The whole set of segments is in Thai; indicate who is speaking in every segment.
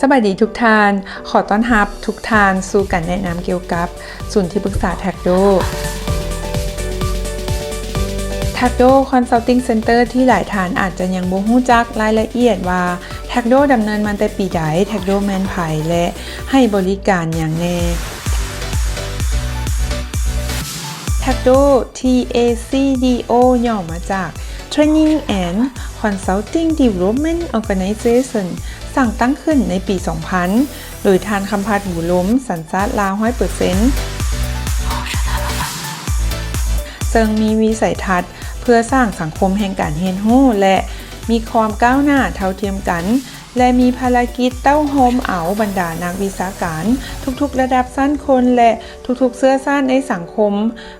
Speaker 1: สวัสดีทุกท่านขอต้อนรับทุกท่านสู่การแนะนำเกี่ยวกับศูนย์ที่ปรึกษา Tagdo Consulting Center ที่หลายท่านอาจจะยังบ่ฮู้จักรายละเอียดว่า Tagdo ดำเนินมาแต่ปีใด Tagdo แม่นไผและให้บริการอย่างแน่ Tagdo TACDO ย่อมาจาก Training and Consulting Development Organization สั่งตั้งขึ้นในปี 2000 โดยท่านคำพัฒน์หูล้มสัญชาติลาว 100% ซึ่งมีวิสัยทัศน์เพื่อสร้างสังคมแห่งการเรียนรู้และมีความก้าวหน้าเท่าเทียมกันและมีภารกิจเต้าโฮมเอาบรรดานักวิชาการทุกๆระดับชั้นคนและทุกๆเชื้อชาติในสังคม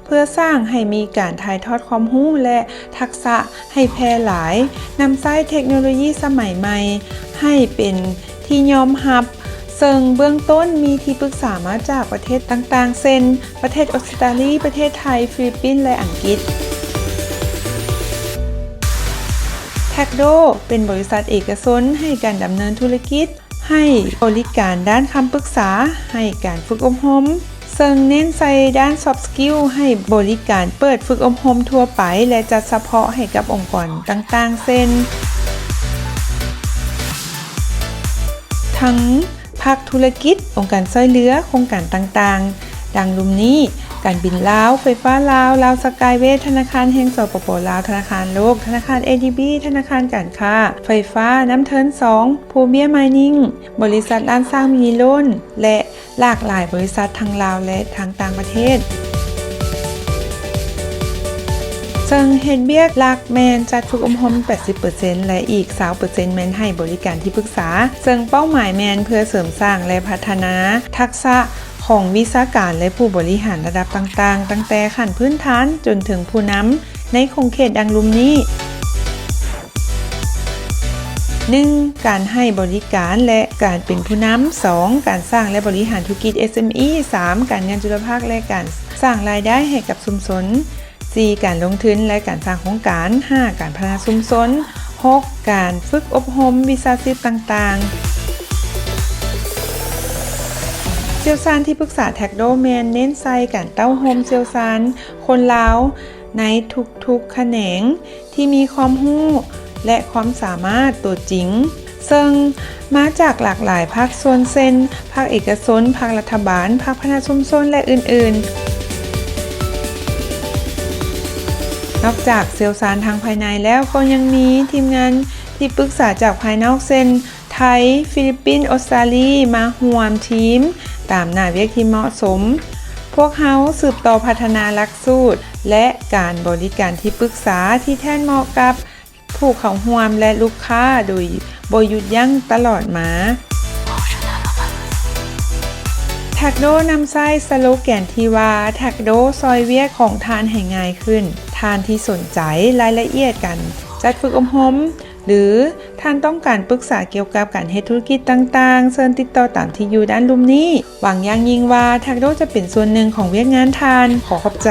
Speaker 1: เพื่อสร้างให้มีการถ่ายทอดความรู้และทักษะให้แพร่หลายนำใช้เทคโนโลยีสมัยใหม่ให้เป็นที่ยอมรับซึ่งเบื้องต้นมีที่ปรึกษามาจากประเทศต่างๆเช่นประเทศออสเตรเลียประเทศไทยฟิลิปปินส์และอังกฤษTagdo เป็นบริษัทเอกชนให้การดำเนินธุรกิจให้บริการด้านคำปรึกษาให้การฝึกอบรมซึ่งเน้นใส่ด้าน soft skill ให้บริการเปิดฝึกอบรมทั่วไปและจัดเฉพาะให้กับองค์กรต่างๆเช่นทั้งภาคธุรกิจองค์การช่วยเหลือโครงการต่างๆดังลุ่มนี้การบินลาวไฟฟ้าลาวลาวสกายเวย์ธนาคารแห่งสปป.ลาวธนาคารโลกธนาคาร ADB ธนาคารการค้าไฟฟ้าน้ำเทิน2ภูเมียไมนิ่งบริษัทร้านสร้างมินิโลนและหลากหลายบริษัททั้งลาวและทางต่างประเทศซึ่งเฮ็ดเวียกหลักแมนจัดฝึกอบรม 80% และอีก 20% แมนให้บริการที่ปรึกษาซึ่งเป้าหมายแมนเพื่อเสริมสร้างและพัฒนาทักษะของวิชาการและผู้บริหารระดับต่างๆตั้งแต่ขั้นพื้นฐานจนถึงผู้นำในโครงเขตดังลุ่มนี้ 1. การให้บริการและการเป็นผู้นำ 2. การสร้างและบริหารธุรกิจ SME 3. การงานจุลภาคและการสร้างรายได้ให้กับชุมชน 4. การลงทุนและการสร้างโครงการ 5. การพัฒนาชุมชน 6. การฝึกอบรมวิชาชีพต่างๆเชี่ยวชาญที่ปรึกษา Tagdo แมนเน้นใส่การเต้าโฮมเชี่ยวชาญคนลาวในทุกๆแขนงที่มีความรู้และความสามารถตัวจริงซึ่งมาจากหลากหลายภาคส่วนเช่นภาคเอกชนภาครัฐบาลภาคพัฒนาชุมชนและอื่นๆนอกจากเชี่ยวชาญทางภายในแล้วก็ยังมีทีมงานที่ปรึกษาจากภายนอกเช่นไทยฟิลิปปินส์ออสเตรเลียมาร่วมทีมตามหน้าเวียกที่เหมาะสมพวกเขาสืบต่อพัฒนาหลักสูตรและการบริการที่ปรึกษาที่แทนเหมาะกับผู้เข้าร่วมและลูกค้าโดยบ่หยุดยั้งตลอดมา Tagdo นำใช้สโลแกนที่ว่า Tagdo ซอยเวียกของทานให้ง่ายขึ้นทานที่สนใจรายละเอียดกันจัดฝึกอบรมหรือท่านต้องการปรึกษาเกี่ยวกับการเฮ็ดธุรกิจต่างๆเชิญติดต่อตามที่อยู่ด้านลุ่มนี้หวังอย่างยิ่งว่า Tagdo จะเป็นส่วนหนึ่งของเวียกงานทานขอขอบใจ